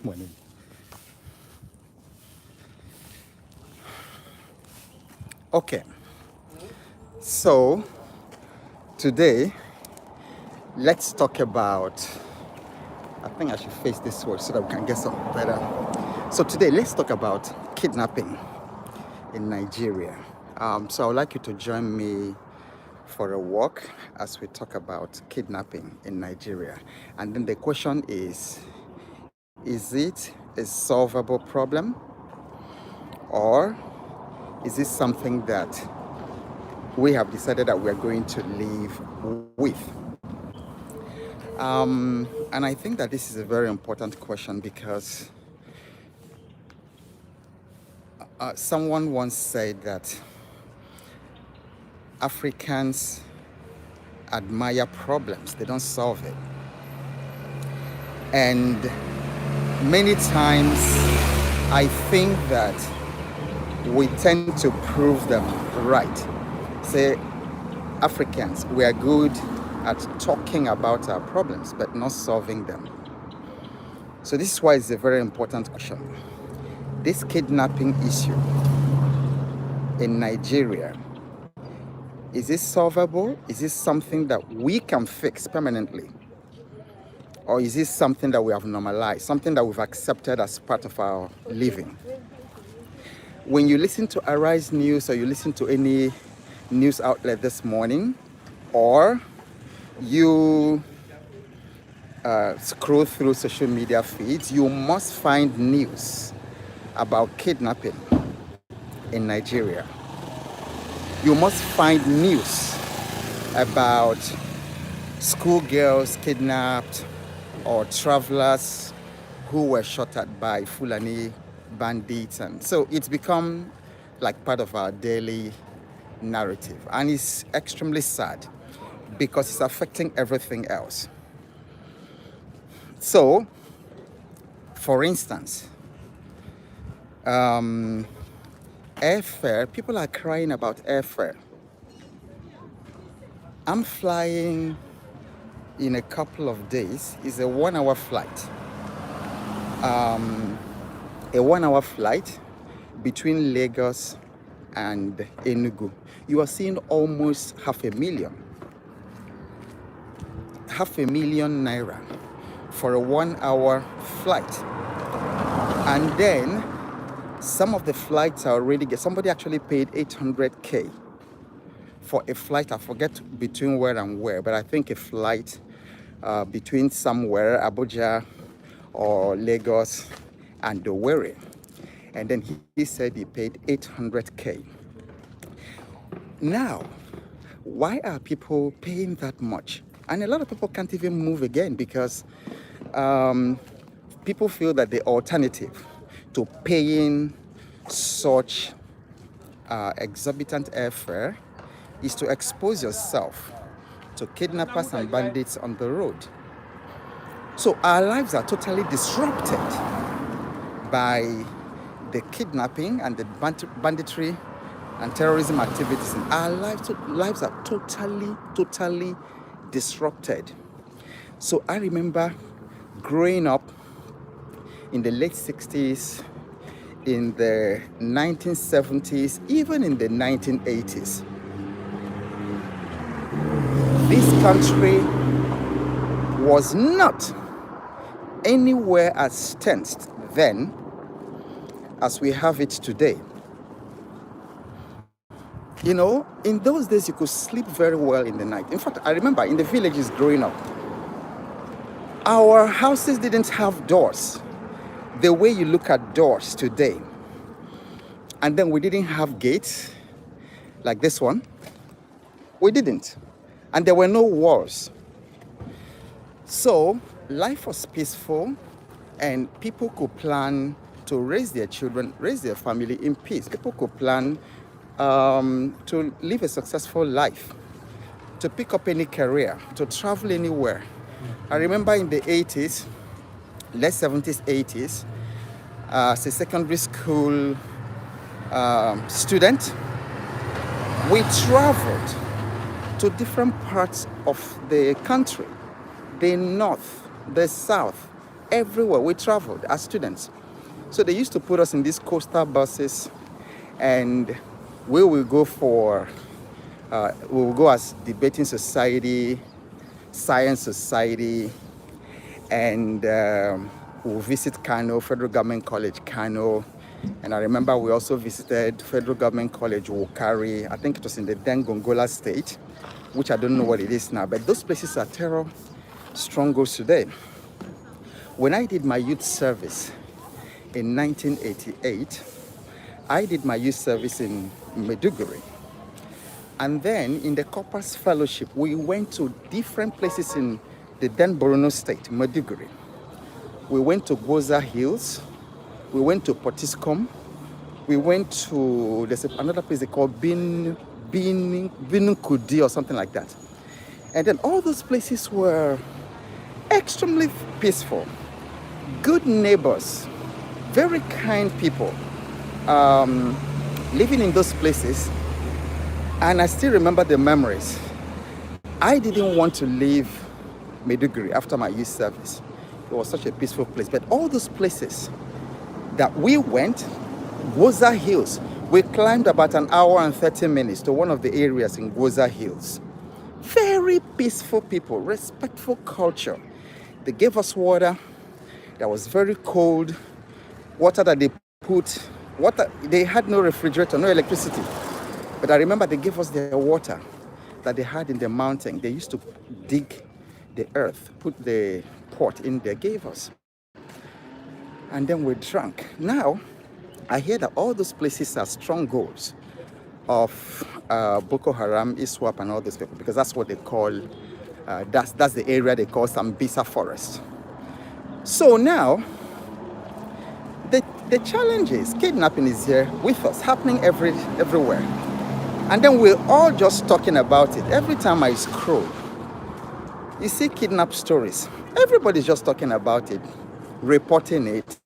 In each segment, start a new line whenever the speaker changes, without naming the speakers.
Morning. Okay, so today let's talk about. I think I should face this way so that we can get some better. So today let's talk about kidnapping in Nigeria. So I would like you to join me for a walk as we talk about kidnapping in Nigeria. And then the question is it a solvable problem or is this something that we have decided that we're going to live with? And I think that this is a very important question because someone once said that Africans admire problems, they don't solve it. And many times I think that we tend to prove them right. Say, Africans, we are good at talking about our problems but not solving them. So this is why it's a very important question. This kidnapping issue in Nigeria, is it solvable? Is it something that we can fix permanently? Or is this something that we have normalized, something that we've accepted as part of our living? When you listen to Arise News or you listen to any news outlet this morning, or you scroll through social media feeds, you must find news about kidnapping in Nigeria. You must find news about schoolgirls kidnapped or travelers who were shot at by Fulani bandits. And so it's become like part of our daily narrative. And it's extremely sad because it's affecting everything else. So, for instance, airfare, people are crying about airfare. I'm flying in a couple of days. It's a 1 hour flight. A 1 hour flight between Lagos and Enugu. You are seeing almost half a million naira for a 1 hour flight. And then some of the flights are already, somebody actually paid 800K for a flight. I forget between where and where, but I think a flight between somewhere, Abuja or Lagos and Owerri. And then he said he paid 800K. Now, why are people paying that much? And a lot of people can't even move again because people feel that the alternative to paying such exorbitant airfare is to expose yourself to kidnappers and bandits on the road. So our lives are totally disrupted by the kidnapping and the banditry and terrorism activities. Our lives are totally disrupted. So I remember growing up in the late 60s, in the 1970s, even in the 1980s. This country was not anywhere as tensed then as we have it today. You know, in those days you could sleep very well in the night. In fact, I remember in the villages growing up, our houses didn't have doors the way you look at doors today. And then we didn't have gates like this one. We didn't. And there were no walls. So life was peaceful and people could plan to raise their children, raise their family in peace. People could plan to live a successful life, to pick up any career, to travel anywhere. I remember in the 80s, late 70s, 80s, as a secondary school student, we traveled to different parts of the country, the north, the south, everywhere. We traveled as students. So they used to put us in these coastal buses, and we will go we will go as debating society, science society, and we'll visit Kano, Federal Government College, Kano. And I remember we also visited Federal Government College, Wokari. I think it was in the then Gongola state, which I don't know what it is now, but those places are terror strongholds today. When I did my youth service in 1988, I did my youth service in Maiduguri. And then in the Corpus Fellowship, we went to different places in the then Borno state, Maiduguri. We went to Goza Hills. We went to Potiskum. We went to, there's another place they call Binukudi or something like that. And then all those places were extremely peaceful, good neighbors, very kind people living in those places. And I still remember the memories. I didn't want to leave Maiduguri after my youth service. It was such a peaceful place. But all those places that we went, Goza Hills, we climbed about an hour and 30 minutes to one of the areas in Goza Hills. Very peaceful people, respectful culture. They gave us water that was very cold, water that they put, they had no refrigerator, no electricity. But I remember they gave us their water that they had in the mountain. They used to dig the earth, put the pot in there, gave us. And then we drank. Now, I hear that all those places are strongholds of Boko Haram, ISWAP, and all those people, because that's what they call, that's the area they call Sambisa Forest. So now, the challenge is, kidnapping is here with us, happening everywhere. And then we're all just talking about it. Every time I scroll, you see kidnap stories. Everybody's just talking about it, reporting it.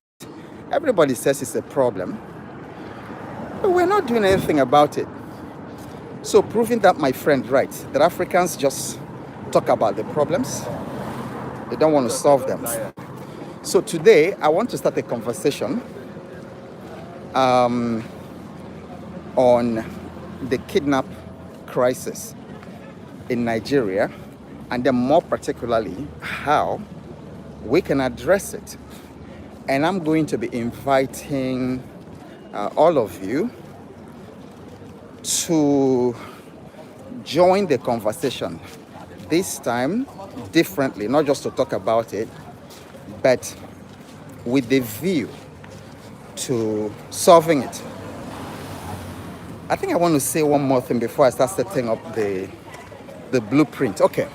Everybody says it's a problem. But we're not doing anything about it. So proving that my friend right, that Africans just talk about the problems. They don't want to solve them. So today, I want to start a conversation on the kidnap crisis in Nigeria, and then more particularly, how we can address it. And I'm going to be inviting all of you to join the conversation. This time, differently, not just to talk about it, but with the view to solving it. I think I want to say one more thing before I start setting up the blueprint. Okay.